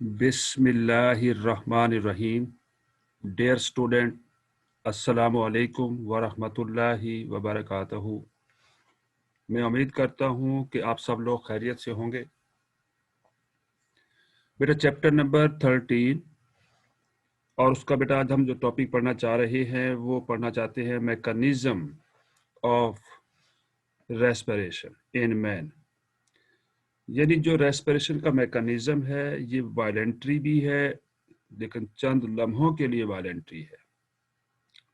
बिस्मिल्लाहिर्रहमानिर्रहीम। Dear student, अस्सलामु अलैकुम वरहमतुल्लाहि वबरकातुहू। मैं उम्मीद करता हूँ कि आप सब लोग खैरियत से होंगे। बेटा चैप्टर नंबर 13 और उसका बेटा आज हम जो टॉपिक पढ़ना चाह रहे हैं वो पढ़ना चाहते हैं mechanism of respiration in man. यानी जो रेस्पिरेशन का मैकेनिज्म है ये वायलेंट्री भी है, लेकिन चंद लम्हों के लिए वायलेंट्री है,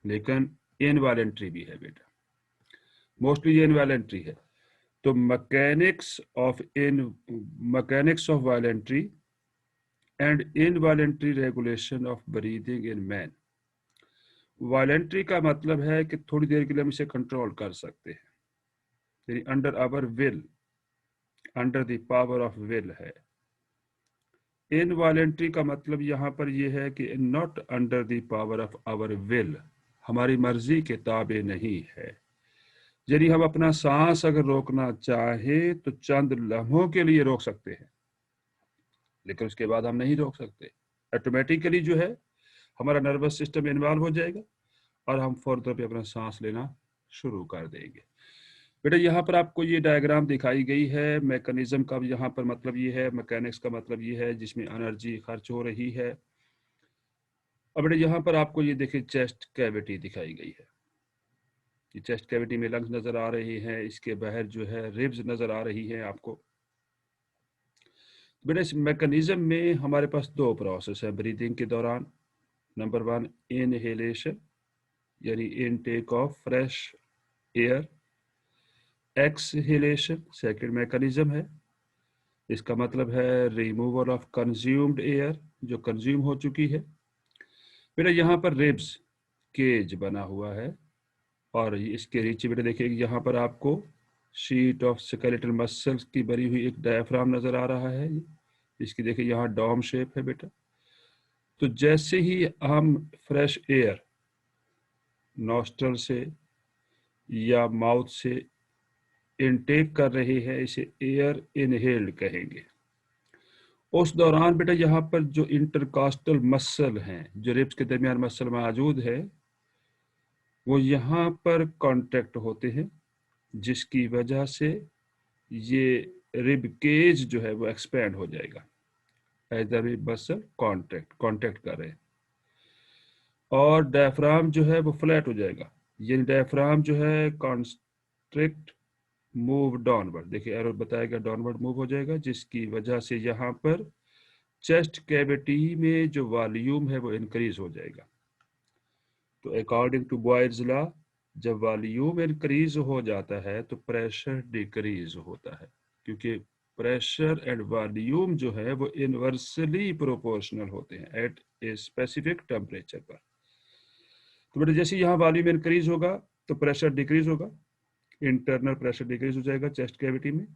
लेकिन इनवॉलेंट्री भी है बेटा। मोस्टली ये इनवॉलेंट्री है। तो mechanics of voluntary and involuntary regulation of breathing in man. Voluntary का मतलब है कि थोड़ी देर के लिए हम इसे कंट्रोल कर सकते हैं, यानी under our will, under the power of will है। इनवॉलेंट्री का मतलब यहाँ पर यह है कि not under the power of our will, हमारी मर्जी के ताबे नहीं है। यदि हम अपना सांस अगर रोकना चाहे तो चंद लम्हों के लिए रोक सकते हैं, लेकिन उसके बाद हम नहीं रोक सकते। ऑटोमेटिकली जो है हमारा नर्वस सिस्टम इन्वॉल्व हो जाएगा और हम फौरन पे अपना सांस लेना शुरू कर देंगे। बेटा यहाँ पर आपको ये डायग्राम दिखाई गई है। मैकेनिज्म का यहाँ पर मतलब ये है, मैकेनिक्स का मतलब ये है जिसमें एनर्जी खर्च हो रही है। अब बेटा यहाँ पर आपको ये देखिए चेस्ट कैविटी दिखाई गई है। ये चेस्ट कैविटी में लंग्स नजर आ रही हैं, इसके बाहर जो है रिब्स नजर आ रही हैं आपको। बेटा इस मैकेनिज्म में हमारे पास दो प्रोसेस है ब्रीदिंग के दौरान। नंबर 1 इनहेलेशन, यानी intake of fresh air. Exhalation second mechanism है, इसका मतलब है रिमूवल ऑफ कंज्यूम्ड एयर, जो कंज्यूम हो चुकी है। बेटा यहाँ पर रिब्स केज बना हुआ है और इसके नीचे बेटा देखिए यहाँ पर आपको शीट ऑफ स्केलेटल मसल्स की बनी हुई एक डायफ्राम नजर आ रहा है। इसकी देखिए यहाँ डॉम शेप है बेटा। तो जैसे ही हम फ्रेश एयर नॉस्ट्रल से या माउथ से इनटेक कर रहे हैं, इसे एयर इनहेल्ड कहेंगे। उस दौरान बेटा यहाँ पर जो इंटरकास्टल मसल हैं, जो रिब्स के दरमियान मसल मौजूद है, वो यहाँ पर कांटेक्ट होते हैं, जिसकी वजह से ये रिब केज जो है वो एक्सपैंड हो जाएगा as the rib muscle contact कर रहे हैं, और डायफ्राम जो है वो फ्लैट हो जाएगा। ये डायफ्राम जो है कॉन्स्ट्रिक्ट मूव डाउनवर्ड, देखिए एरो बताएगा डाउनवर्ड मूव हो जाएगा, जिसकी वजह से यहाँ पर चेस्ट कैविटी में जो वॉल्यूम है वो इंक्रीज हो जाएगा। तो अकॉर्डिंग टू बॉयल्स लॉ, जब वॉल्यूम इंक्रीज हो जाता है तो प्रेशर डिक्रीज होता है, क्योंकि प्रेशर एंड वॉल्यूम जो है वो इनवर्सली प्रोपोर्शनल होते हैं एट ए स्पेसिफिक टेम्परेचर पर। तो बेटा जैसे यहाँ वॉल्यूम इंक्रीज होगा तो प्रेशर डिक्रीज होगा, इंटरनल प्रेशर डिक्रीज हो जाएगा चेस्ट कैविटी में,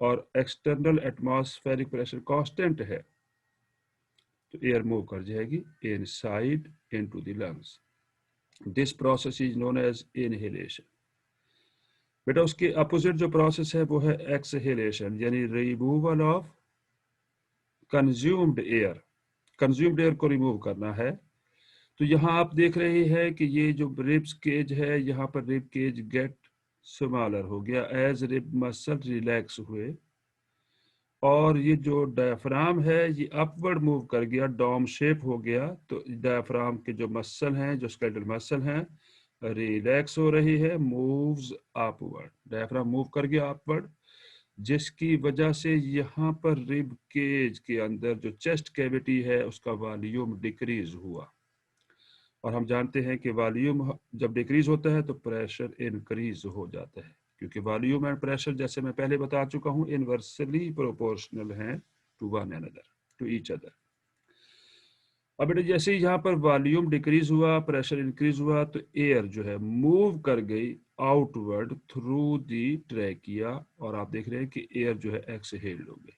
और एक्सटर्नल एटमॉस्फेरिक प्रेशर कांस्टेंट है, तो एयर मूव कर जाएगी inside into the lungs. This process is known as inhalation. बेटा उसके अपोजिट जो प्रोसेस है वो है एक्सहेलेशन, यानी removal of consumed air. Consumed air को रिमूव करना है। तो यहाँ आप देख रहे हैं कि ये जो रिब्स केज है, यहाँ पर रिब केज गेट स्मॉलर हो गया एज रिब मसल रिलैक्स हुए, और ये जो डायफ्राम है ये अपवर्ड मूव कर गया, डॉम शेप हो गया। तो डायफ्राम के जो मसल हैं, जो स्केलेटल मसल हैं, रिलैक्स हो रही है, मूव्स अपवर्ड, डायफ्राम मूव कर गया अपवर्ड, जिसकी वजह से यहाँ पर रिब केज के अंदर जो चेस्ट कैविटी है उसका वॉल्यूम डिक्रीज हुआ। और हम जानते हैं कि वॉल्यूम जब डिक्रीज होता है तो प्रेशर इंक्रीज हो जाता है, क्योंकि वॉल्यूम एंड प्रेशर जैसे मैं पहले बता चुका हूं इनवर्सली प्रोपोर्शनल हैं to one another, to each other. अब बेटा जैसे ही यहाँ पर वॉल्यूम डिक्रीज हुआ, प्रेशर इंक्रीज हुआ, तो एयर जो है मूव कर गई आउटवर्ड थ्रू दी ट्रैकिया, और आप देख रहे हैं कि एयर जो है एक्सहेल्ड हो गई।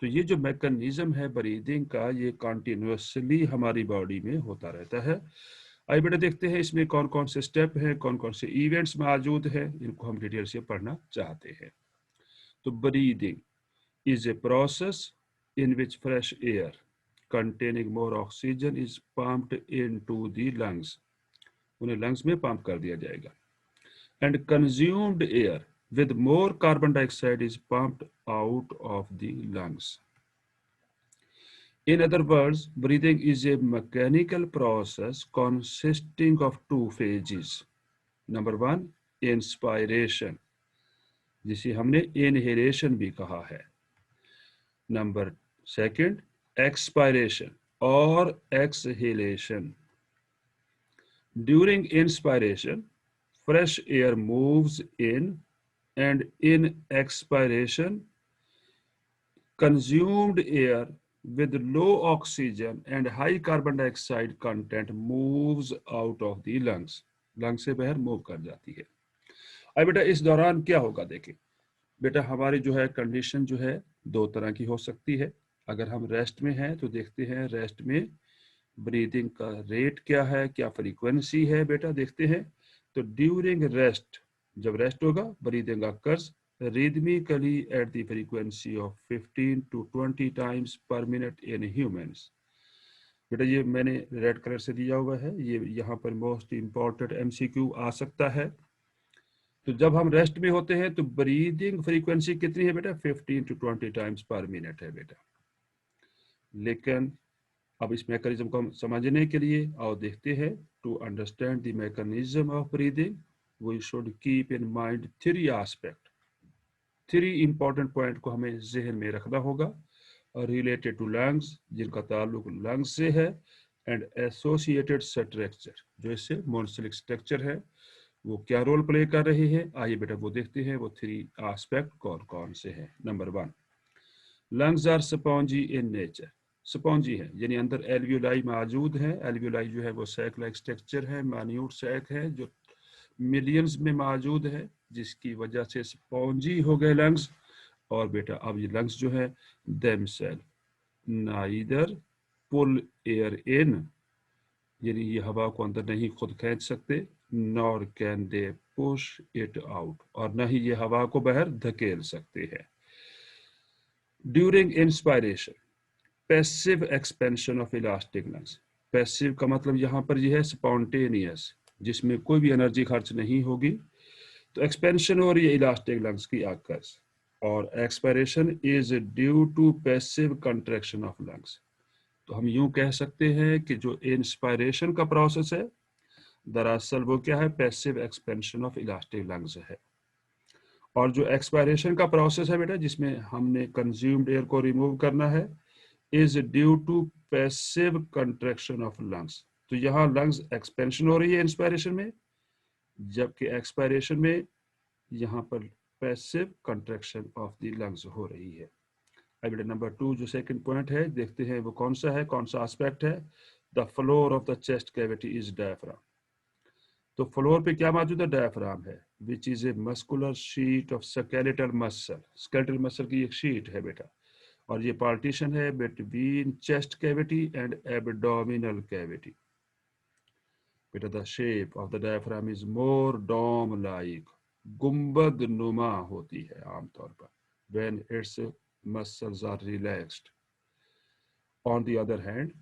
तो ये जो मैकेनिज्म है ब्रीदिंग का, ये कॉन्टिन्यूसली हमारी बॉडी में होता रहता है। आइए बेटा देखते हैं इसमें कौन कौन से स्टेप हैं, कौन कौन से इवेंट्स मौजूद हैं, इनको हम डिटेल से पढ़ना चाहते हैं। तो breathing is a process in which fresh air containing more oxygen is pumped into the lungs. उन्हें lungs में pump कर दिया जाएगा. And consumed air with more carbon dioxide is pumped out of the lungs. In other words, breathing is a mechanical process consisting of two phases. Number one, inspiration, जिसे हमने inhalation भी कहा है. Number second, expiration or exhalation. During inspiration, fresh air moves in, and in expiration, consumed air with low oxygen and high carbon dioxide content moves out of the lungs. lungs से बाहर move कर जाती है. अब बेटा इस दौरान क्या होगा देखें. बेटा हमारी जो है कंडीशन जो है दो तरह की हो सकती है. अगर हम रेस्ट में हैं तो देखते हैं रेस्ट में ब्रीदिंग का रेट क्या है, क्या फ्रीक्वेंसी है बेटा देखते हैं. तो ड्यूरिंग रेस्ट, जब रेस्ट होगा, breathing occurs rhythmically at the frequency of 15 to 20 times per minute in humans. बेटा ये मैंने रेड कलर से दिया हुआ है, ये यहाँ पर मोस्ट इंपॉर्टेंट एमसीक्यू आ सकता है. तो जब हम रेस्ट में होते हैं तो ब्रीदिंग फ्रीक्वेंसी कितनी है बेटा, 15 to 20 टाइम्स पर मिनट है बेटा. लेकिन अब इस मैकेनिज्म को समझने के लिए आओ देखते हैं. To understand the mechanism of breathing we should keep in mind three aspect. Three important point को हमें जहन में रखना होगा. रिलेटेड टू लंग्स, जिनका ताल्लुक लंग्स से है, एंड एसोसिएटेड स्ट्रक्चर, जो इससे मोनोसिलिक स्ट्रक्चर है, वो क्या रोल प्ले कर रहे हैं. आइए बेटा वो देखते हैं वो थ्री एस्पेक्ट कौन कौन से हैं. Number one, lungs are spongy in nature. Spongy है यानी अंदर एल्वियोलाई मौजूद है. एल्वियोलाई जो है वो सैक लाइक स्ट्रक्चर है, मान्यूट सैक है जो मिलियंस में मौजूद है, जिसकी वजह से स्पॉन्जी हो गए लंग्स. और बेटा अब ये लंग्स जो है themselves neither pull air in, यानी ये हवा को अंदर नहीं खुद खींच सकते, nor can they push it out, और न ही ये हवा को बाहर धकेल सकते हैं. During inspiration, passive expansion of elastic lungs. Passive का मतलब यहाँ पर ये है स्पॉन्टेनियस, जिसमें कोई भी एनर्जी खर्च नहीं होगी. तो एक्सपेंशन और ये इलास्टिक लंग्स की आकर्स. और expiration is due to passive contraction of lungs. तो हम यूं कह सकते हैं कि जो इंस्पायरेशन का प्रोसेस है दरअसल वो क्या है, passive expansion of elastic lungs है. और जो एक्सपायरेशन का प्रोसेस है बेटा, जिसमें हमने कंज्यूम्ड एयर को रिमूव करना है, is due to passive contraction of lungs. तो यहाँ लंग्स एक्सपेंशन हो रही है इंस्पायरेशन में, जबकि एक्सपायरेशन में यहाँ पर passive contraction of the lungs हो रही है. अब नंबर टू जो सेकंड पॉइंट है देखते हैं वो कौन सा है, कौन सा एस्पेक्ट है. The floor of the chest cavity is diaphragm. तो फ्लोर पे क्या मौजूद है, डायफ्राम है, which is a muscular sheet of skeletal muscle. Skeletal muscle की एक शीट है बेटा, और ये पार्टीशन है between chest cavity and abdominal cavity. बेटा the shape of the diaphragm is more dome like, गुंबद नुमा होती है आमतौर पर, when its muscles are relaxed. On the other hand,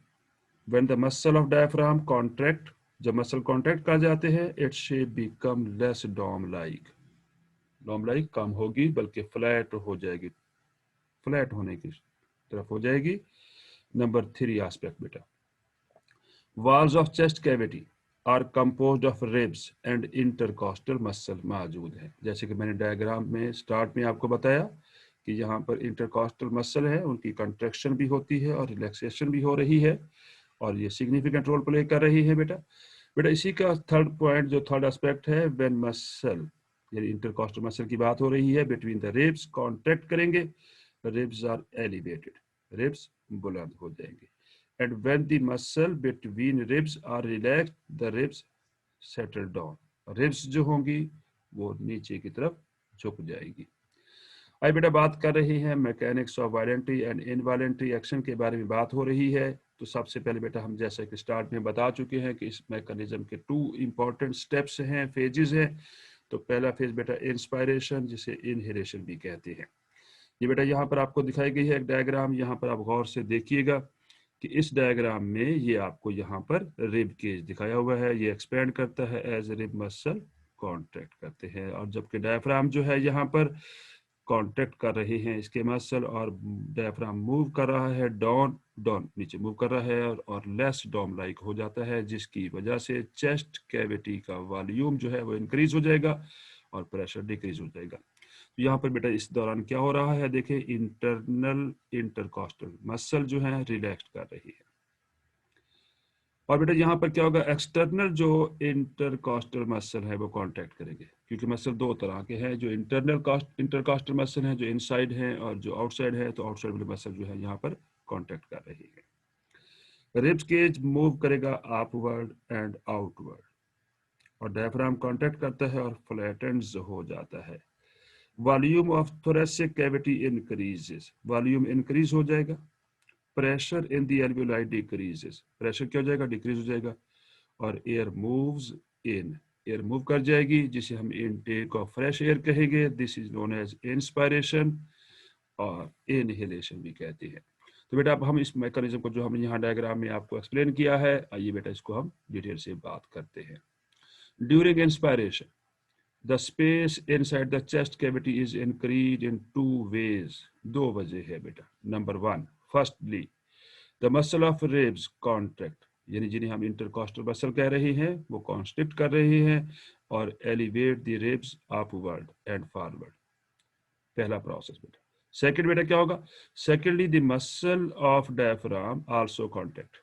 when the muscle of diaphragm contract, जब muscle contract कर जाते हैं, its shape become less dome like. डोम लाइक कम होगी बल्कि फ्लैट हो जाएगी, फ्लैट होने की तरफ हो जाएगी. नंबर थ्री एस्पेक्ट बेटा, walls of chest cavity are composed of ribs and intercostal muscle मौजूद है. जैसे कि मैंने डायग्राम में स्टार्ट में आपको बताया कि यहाँ पर इंटरकॉस्टल मसल है, उनकी कंट्रैक्शन भी होती है और रिलैक्सेशन भी हो रही है, और ये सिग्निफिकेंट रोल प्ले कर रही है बेटा. बेटा इसी का थर्ड पॉइंट जो थर्ड एस्पेक्ट है, व्हेन मसल यानी इंटरकॉस्टल मसल की बात हो रही है, बिटवीन द रिब्स कॉन्ट्रैक्ट करेंगे, रिब्स आर एलिवेटेड, रिब्स बुलंद हो जाएंगे. And when the muscle between ribs are relaxed, the ribs settle down. Ribs जो होंगी वो नीचे की तरफ झुक जाएगी. आई बेटा बात कर रही है mechanics of voluntary and involuntary action के बारे में बात हो रही है. तो सबसे पहले बेटा हम जैसे कि स्टार्ट में बता चुके हैं कि इस मैकेनिज्म के टू इंपॉर्टेंट स्टेप्स हैं, फेजेस हैं. तो पहला फेज बेटा इंस्पायरेशन, जिसे इनहेलेशन भी कहते हैं. ये बेटा यहाँ पर आपको दिखाई गई है एक डायग्राम, यहाँ पर आप गौर से देखिएगा कि इस डायग्राम में ये आपको यहाँ पर रिब केज दिखाया हुआ है, ये एक्सपेंड करता है एज रिब मसल कॉन्ट्रैक्ट करते हैं, और जबकि डायफ्राम जो है यहाँ पर कॉन्ट्रैक्ट कर रहे हैं इसके मसल, और डायफ्राम मूव कर रहा है डाउन डाउन नीचे मूव कर रहा है और लेस डॉम लाइक हो जाता है, जिसकी वजह से चेस्ट कैविटी का वॉल्यूम जो है वो इंक्रीज हो जाएगा और प्रेशर डिक्रीज हो जाएगा। तो यहाँ पर बेटा इस दौरान क्या हो रहा है, देखिए इंटरनल इंटरकॉस्टल मसल जो है रिलैक्स कर रही है, और बेटा यहाँ पर क्या होगा, एक्सटर्नल जो इंटरकॉस्टल मसल है वो कॉन्ट्रैक्ट करेंगे, क्योंकि मसल दो तरह के हैं, जो इंटरकॉस्टल मसल है जो इनसाइड है और जो आउटसाइड है, तो आउटसाइड वाली मसल जो है यहाँ पर कॉन्ट्रैक्ट कर रही है। रिब्स केज मूव करेगा अपवर्ड एंड आउटवर्ड, और डायफ्राम कॉन्ट्रैक्ट करता है और फ्लैटेंड्स हो जाता है। Volume of thoracic cavity increases, volume increase हो जाएगा, pressure in the alveoli decreases, pressure क्या हो जाएगा, डिक्रीज हो जाएगा, और air moves in, air move कर जाएगी, जिसे हम इनटेक ऑफ फ्रेश एयर कहेंगे, this is known as inspiration और इनहेलेशन भी कहते हैं। तो बेटा अब हम इस मैकेनिज्म को जो हमने यहाँ डायग्राम में आपको एक्सप्लेन किया है, आइए बेटा इसको हम डिटेल से बात करते हैं। During inspiration the space inside the chest cavity is increased in two ways, दो वजह है बेटा। Number one, firstly the muscle of ribs contract, यानी जिन्हें हम इंटरकॉस्टल मसल कह रहे हैं वो कॉन्स्ट्रिक्ट कर रहे हैं और elevate the ribs upward and forward, पहला प्रोसेस बेटा। सेकंड बेटा क्या होगा, secondly the muscle of diaphragm also contract,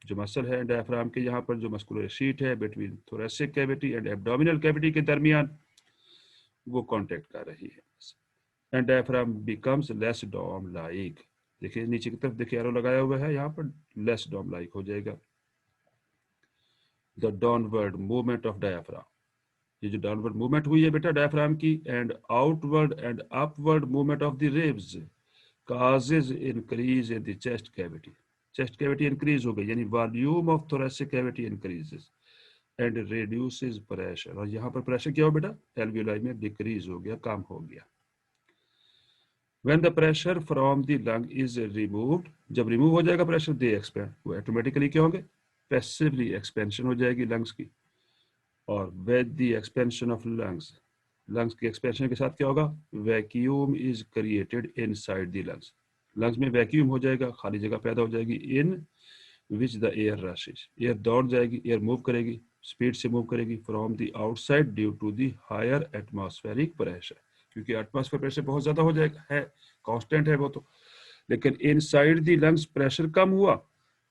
जो मसल है डायफ्राम के यहाँ पर जो मस्कुलर शीट है between thoracic cavity and abdominal cavity के दरमियान वो कॉन्टैक्ट कर रही है, and diaphragm becomes less dome like, देखिए नीचे की तरफ देखिए एरो लगाया हुआ है, यहाँ पर लेस डॉम लाइक हो जाएगा। The downward movement of diaphragm, ये जो डाउनवर्ड मूवमेंट हुई है बेटा डायफ्राम की, and outward and upward movement of the ribs causes increase in the chest cavity, chest cavity increase हो गई, यानी volume of thoracic cavity increases and reduces pressure, और यहाँ पर प्रेशर क्या हो बेटा, एल्वियोलाई में डिक्रीज हो गया, कम हो गया। when the pressure from the lung is removed, जब रिमूव हो जाएगा प्रेशर, they expand, वो ऑटोमेटिकली क्या होंगे, पैसिवली एक्सपेंशन हो जाएगी लंग्स की, और with the expansion of lungs, lungs की एक्सपेंशन के साथ क्या होगा, vacuum is created inside the lungs, lungs में वैक्यूम हो जाएगा, खाली जगह पैदा हो जाएगी, in which the air rushes, air दौड़ जाएगी, एयर मूव करेगी, स्पीड से मूव करेगी from the outside due to the higher atmospheric pressure, क्योंकि एटमॉस्फेयर प्रेशर बहुत ज्यादा हो जाएगा, है कांस्टेंट है वो तो, लेकिन इनसाइड द लंग्स प्रेशर कम हुआ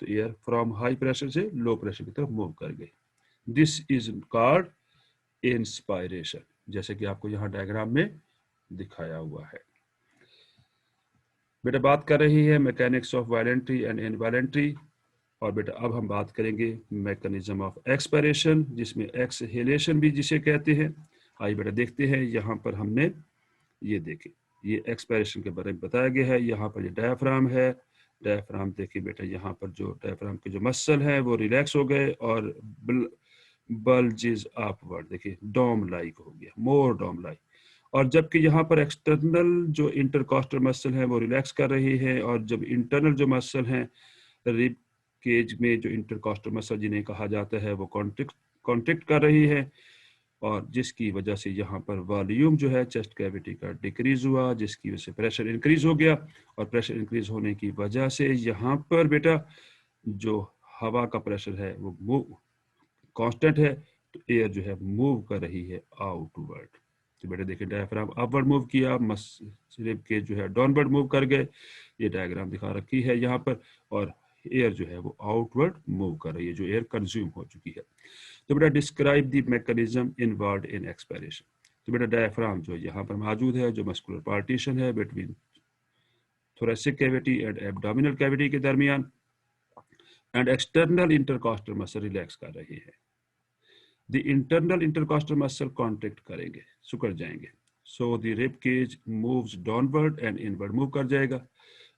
तो एयर फ्रॉम हाई प्रेशर से लो प्रेशर की तरफ मूव कर गई, दिस इज कॉल्ड इंस्पायरेशन, जैसे कि आपको यहाँ डायग्राम में दिखाया हुआ है। बेटा बात कर रही है mechanics of voluntary and involuntary, और बेटा अब हम बात करेंगे मैकेनिज्म ऑफ एक्सपायरेशन, जिसमें एक्सहेलेशन भी जिसे कहते हैं। आइए बेटा देखते हैं, यहाँ पर हमने ये देखे, ये एक्सपायरेशन के बारे में बताया गया है, यहाँ पर ये डायफ्राम है, डायफ्राम देखिए बेटा, यहाँ पर जो डायफ्राम के जो मसल है वो रिलैक्स हो गए और बल्जेस अपवर्ड, देखिए डोम लाइक हो गया, मोर डोम लाइक, और जबकि यहाँ पर एक्सटर्नल जो इंटरकॉस्टल मसल है वो रिलैक्स कर रही है, और जब इंटरनल जो मसल है रिब केज में जो इंटरकॉस्टल मसल जिन्हें कहा जाता है वो कॉन्ट्रैक्ट कर रही है, और जिसकी वजह से यहाँ पर वॉल्यूम जो है चेस्ट कैविटी का डिक्रीज हुआ, जिसकी वजह से प्रेशर इंक्रीज हो गया, और प्रेशर इंक्रीज होने की वजह से यहाँ पर बेटा जो हवा का प्रेशर है वो कांस्टेंट है, तो एयर जो है मूव कर रही है आउटवर्ड। तो बेटा देखिए डायफ्राम अपवर्ड मूव किया, रिब के जो है डाउनवर्ड मूव कर गए, ये डायग्राम दिखा रखी है यहाँ पर, और एयर जो है वो आउटवर्ड मूव कर रही है, जो एयर कंज्यूम हो चुकी है। तो बेटा describe the mechanism involved in expiration, तो बेटा डायफ्राम जो यहाँ पर मौजूद है, जो मस्कुलर पार्टीशन है between thoracic cavity and abdominal cavity के दरमियान, and external intercostal muscle relax कर रही है, the internal intercostal muscle contract करेंगे, सिकुड़ जाएंगे, so the rib cage moves downward and inward move कर जाएगा,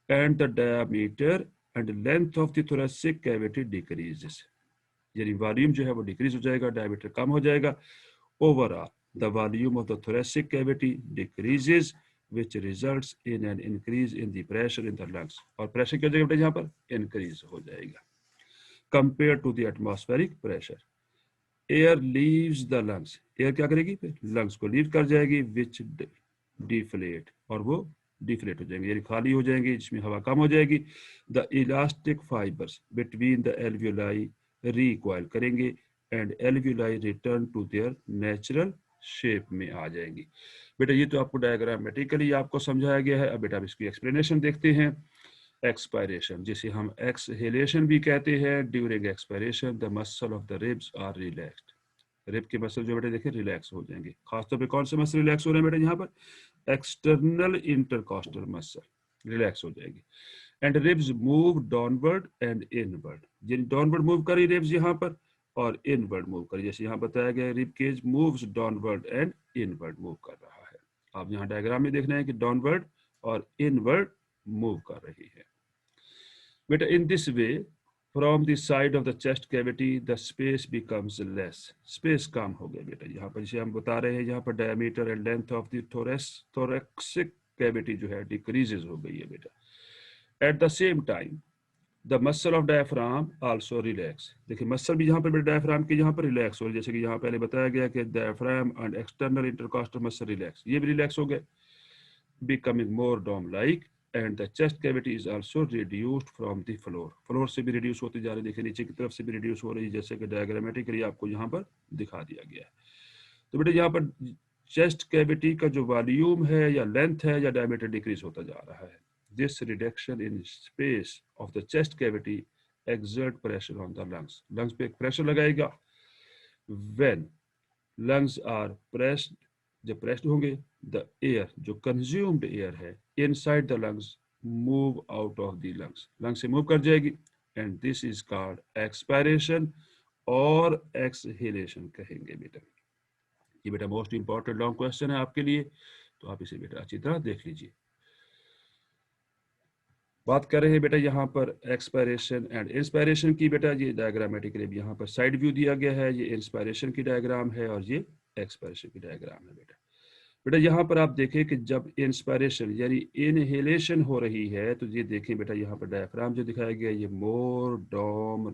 and the diameter and length of the thoracic cavity decreases, यानी वॉल्यूम जो है वो डिक्रीज हो जाएगा, डायमीटर कम हो जाएगा, overall the volume of the thoracic cavity decreases which results in an increase in the pressure in the lungs. और pressure क्या हो जाएगा बेटा यहाँ पर इंक्रीज हो जाएगा compared to the atmospheric pressure. Air leaves the lungs. Air क्या करेगी लंग्स को लीव कर जाएगी which deflate और वो डिफ्लेट हो जाएंगे यानी खाली हो जाएंगे जिसमें हवा कम हो जाएगी. The elastic fibres between the alveoli recoil करेंगे and alveoli return to their natural shape में आ जाएंगी. बेटा ये तो आपको डायग्रामेटिकली आपको समझाया गया है. अब बेटा इसकी एक्सप्लेनेशन देखते हैं. एक्सपायरेशन जिसे हम एक्सहेलेशन भी कहते हैं. During expiration the muscle of the ribs are relaxed. Rib के मसल जो बेटा देखिए रिलैक्स हो जाएंगे. खासतौर पे कौन से मसल रिलैक्स हो रहे हैं बेटा यहाँ पर एक्सटर्नल इंटरकॉस्टल मसल रिलैक्स हो जाएगी. And ribs move downward and inward. यानी डाउनवर्ड मूव करी रिब्स यहाँ पर और इनवर्ड मूव करी. जैसे यहाँ बताया गया rib cage moves downward and inward move कर रहा है. आप यहाँ डायग्राम में देखना है कि डाउनवर्ड और इनवर्ड मूव कर रही है. बेटा in this way from the side of the chest cavity the space becomes less. Space कम हो गया बेटा यहाँ पर. जिसे हम बता रहे हैं यहाँ पर diameter and length of the thoracic cavity जो है डिक्रीजेस हो गई है बेटा. At the same time the muscle of diaphragm also relax. देखिए मसल भी यहाँ पर बेटा डायफ्राम के यहाँ पर रिलैक्स हो रही है. जैसे कि यहाँ पहले बताया गया कि diaphragm and external intercostal muscle relax. ये भी रिलैक्स हो गए becoming more dome like and the chest cavity is also reduced from the floor. Floor से भी रिड्यूस होती जा रही है. देखिए नीचे की तरफ से भी रिड्यूस हो रही है जैसे कि डायग्रामेटिकली आपको यहाँ पर दिखा दिया गया है. तो बेटा यहाँ पर चेस्ट कैविटी का जो वॉल्यूम है या लेंथ है या डायमीटर डिक्रीज होता जा रहा है. This reduction in space of the chest cavity exert pressure on the lungs. lungs पे एक प्रेशर लगाएगा. when lungs are pressed जब प्रेस्ड होंगे द एयर जो कंज्यूम्ड एयर है inside the lungs move out of the lungs. Lungs से move कर जाएगी and this is called expiration और एक्सहेलेशन कहेंगे बेटा. ये बेटा मोस्ट इंपॉर्टेंट लॉन्ग क्वेश्चन है आपके लिए तो आप इसे बेटा अच्छी तरह देख लीजिए. बात कर रहे हैं बेटा यहाँ पर एक्सपायरेशन एंड इंस्पायरेशन की. बेटा ये डायग्रामेटिकली यहाँ पर साइड व्यू दिया गया है. ये इंस्पायरेशन की डायग्राम है और ये एक्सपायरेशन की डायग्राम है बेटा. बेटा यहाँ पर आप देखें कि जब इंस्पायरेशन यानी इनहेलेशन हो रही है तो ये देखें बेटा यहाँ पर डायफ्राम जो दिखाया गया ये मोर डॉम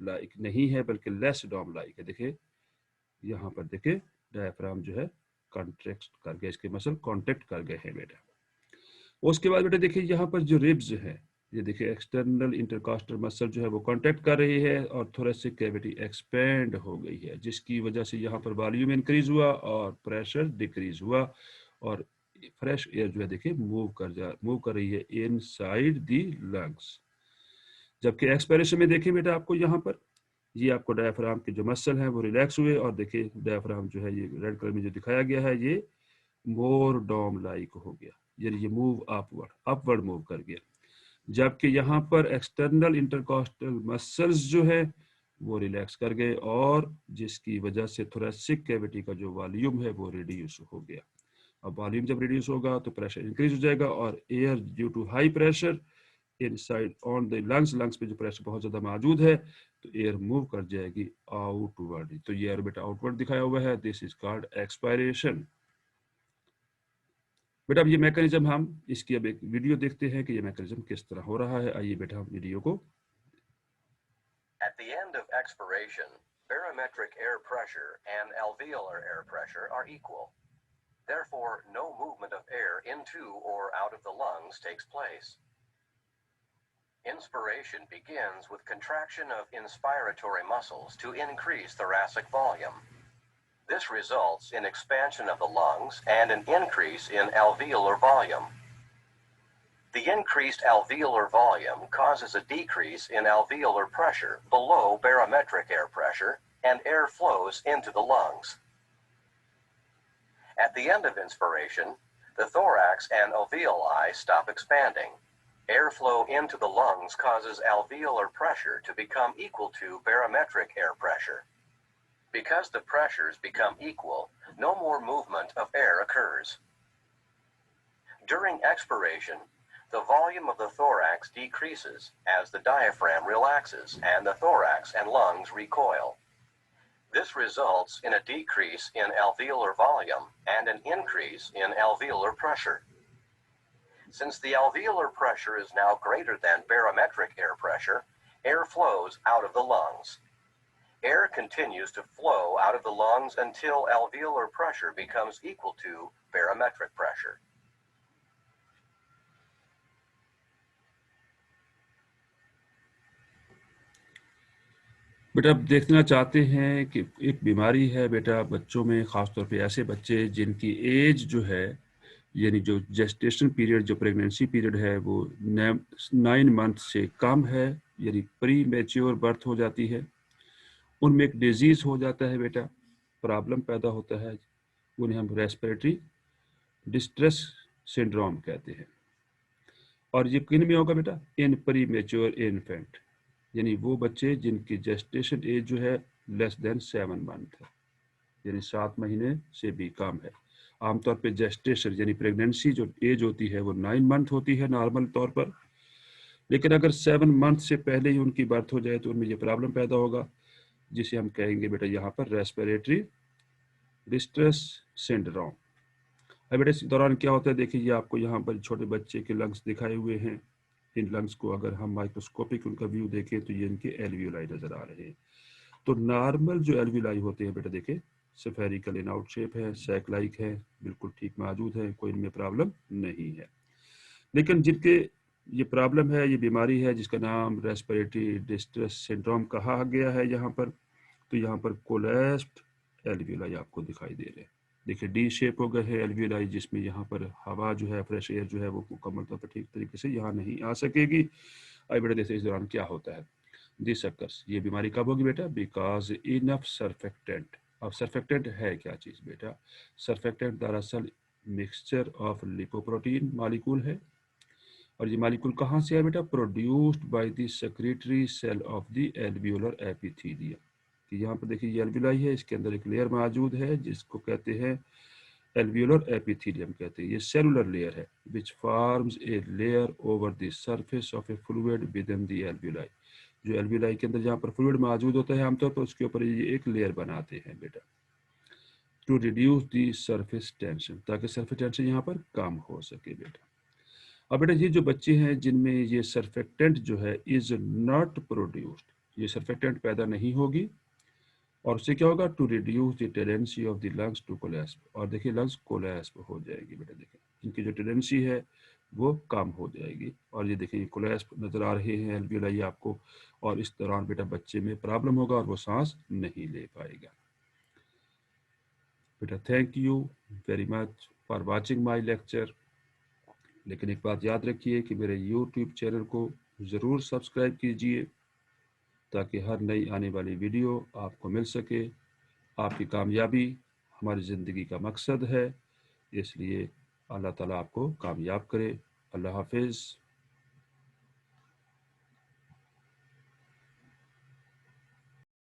लाइक नहीं है बल्कि लेस डॉम लाइक है. देखिए यहाँ पर देखिए डायफ्राम जो है कॉन्ट्रैक्ट कर गए. इसके मसल कॉन्टेक्ट कर गए हैं बेटा. उसके बाद बेटा देखिए यहाँ पर जो रिब्स है ये देखिए एक्सटर्नल इंटरकॉस्टल मसल जो है वो कांटेक्ट कर रही है और थोरेसिक कैविटी एक्सपेंड हो गई है जिसकी वजह से यहाँ पर वॉल्यूम इंक्रीज हुआ और प्रेशर डिक्रीज हुआ और फ्रेश एयर जो है देखिए मूव कर रही है इनसाइड दी लंग्स. जबकि एक्सपायरेशन में देखिए बेटा आपको यहाँ पर ये आपको डायफ्राम के जो मसल हैं वो रिलैक्स हुए और देखिए डायफ्राम जो है ये रेड कलर में जो दिखाया गया है ये मोर डॉम लाइक हो गया यानी ये मूव अपवर्ड मूव कर गया. जबकि यहाँ पर एक्सटर्नल इंटरकॉस्टल मसल्स जो है वो रिलैक्स कर गए और जिसकी वजह से थोरेसिक कैविटी का जो वॉल्यूम है वो रिड्यूस हो गया. अब वॉल्यूम जब रिड्यूस होगा तो प्रेशर इंक्रीज हो जाएगा और air due to high pressure inside on the lungs पे जो प्रेशर बहुत ज्यादा मौजूद है तो एयर मूव कर जाएगी आउटवर्ड. तो ये एयर बेटा आउटवर्ड दिखाया हुआ है. This is called expiration. बेटा अब ये मैकेनिज्म हम इसकी अब एक वीडियो देखते हैं कि ये मैकेनिज्म किस तरह हो रहा है. आइए बेटा हम वीडियो को. At the end of expiration, barometric air pressure and alveolar air pressure are equal. Therefore, no movement of air into or out of the lungs takes place. Inspiration begins with contraction of inspiratory muscles to increase thoracic volume. This results in expansion of the lungs and an increase in alveolar volume. The increased alveolar volume causes a decrease in alveolar pressure below barometric air pressure, and air flows into the lungs. At the end of inspiration, the thorax and alveoli stop expanding. Airflow into the lungs causes alveolar pressure to become equal to barometric air pressure. Because the pressures become equal, no more movement of air occurs. During expiration, the volume of the thorax decreases as the diaphragm relaxes and the thorax and lungs recoil. This results in a decrease in alveolar volume and an increase in alveolar pressure. Since the alveolar pressure is now greater than barometric air pressure, air flows out of the lungs. Air continues to flow out of the lungs until alveolar pressure becomes equal to barometric pressure. बेटा, आप देखना चाहते हैं कि एक बीमारी है बेटा बच्चों में, ख़ासतौर पे ऐसे बच्चे जिनकी एज जो है, यानी जो जेस्टेशन पीरियड, जो प्रेगनेंसी पीरियड है, वो 9 मंथ से कम है, यानी प्री मैच्योर बर्थ हो जाती है। उनमें एक डिजीज़ हो जाता है बेटा, प्रॉब्लम पैदा होता है, उन्हें हम रेस्पिरेटरी डिस्ट्रेस सिंड्रोम कहते हैं। और ये किन में होगा बेटा? इन प्री मैच्योर इन्फेंट, यानी वो बच्चे जिनकी जेस्टेशन एज जो है लेस देन 7 मंथ है, यानी 7 महीने से भी कम है। आमतौर पे जेस्टेशन यानी प्रेगनेंसी जो एज होती है वो 9 मंथ होती है नॉर्मल तौर पर, लेकिन अगर 7 मंथ से पहले ही उनकी बर्थ हो जाए तो उनमें ये प्रॉब्लम पैदा होगा, जिसे हम कहेंगे बेटा यहाँ पर रेस्पिरेटरी डिस्ट्रेस सिंड्रोम। अब बेटा इस दौरान क्या होता है, देखिए ये आपको यहाँ पर छोटे बच्चे के लंग्स दिखाए हुए हैं। इन लंग्स को अगर हम माइक्रोस्कोपिक उनका व्यू देखें तो ये इनके एल्वियोलाई नजर आ रहे हैं। तो नॉर्मल जो एल्वियोलाई होते हैं बेटा, देखें स्फेरिकल इन आउट शेप है, सैक लाइक है, बिल्कुल ठीक मौजूद है, कोई इनमें प्रॉब्लम नहीं है। लेकिन जिनके ये प्रॉब्लम है, ये बीमारी है जिसका नाम रेस्पिरेटरी डिस्ट्रेस सिंड्रोम कहा गया है यहाँ पर, तो यहाँ पर कोलैप्स्ड एल्वियोलाई आपको दिखाई दे रहे हैं। देखिए डी शेप हो गए हैं एल्वियोलाई, जिसमें यहाँ पर हवा जो है, फ्रेश एयर जो है वो मुकम्मल तौर पर ठीक तरीके से यहाँ नहीं आ सकेगी। अब बेटा देखिए इस दौरान क्या होता है। दिस अकर्स, ये बीमारी कब होगी बेटा? Because enough surfactant. अब सर्फेक्टेंट है क्या चीज़ बेटा? सर्फेक्टेंट दरअसल मिक्सचर ऑफ लिपोप्रोटीन मॉलिक्यूल है, और ये मॉलिक्यूल कहाँ से है बेटा? Produced by the secretory cell of the alveolar epithelium. कि यहाँ पर देखिए ये एल्वियोलाई है, इसके अंदर एक लेयर मौजूद है जिसको कहते हैं एल्वियोलर एपिथेलियम कहते हैं। ये सेलुलर लेयर है which forms a layer over the surface of A fluid with in the alveoli. जो एल्वियोलाई के अंदर जहाँ पर फ्लूइड मौजूद होता है आमतौर पर, उसके ऊपर ये एक लेयर बनाते हैं बेटा, to reduce the surface tension, ताकि सरफेस टेंशन यहाँ पर कम हो सके बेटा। अब बेटा ये जो बच्चे हैं जिनमें ये सर्फेक्टेंट जो है इज नॉट प्रोड्यूस्ड, ये सर्फेक्टेंट पैदा नहीं होगी, और उससे क्या होगा? To reduce the tendency of the lungs to collapse. और देखिए लंग्स कोलैप्स हो जाएगी बेटा, देखिए इनकी जो टेंडेंसी है वो कम हो जाएगी। और ये देखिए कोलैप्स नजर आ रहे हैं एल्वियोलाई आपको, और इस दौरान बेटा बच्चे में प्रॉब्लम होगा और वो सांस नहीं ले पाएगा बेटा। Thank you very much for watching my lecture. लेकिन एक बात याद रखिए कि मेरे YouTube चैनल को ज़रूर सब्सक्राइब कीजिए, ताकि हर नई आने वाली वीडियो आपको मिल सके। आपकी कामयाबी हमारी ज़िंदगी का मकसद है, इसलिए अल्लाह ताला आपको कामयाब करे। अल्लाह हाफिज़।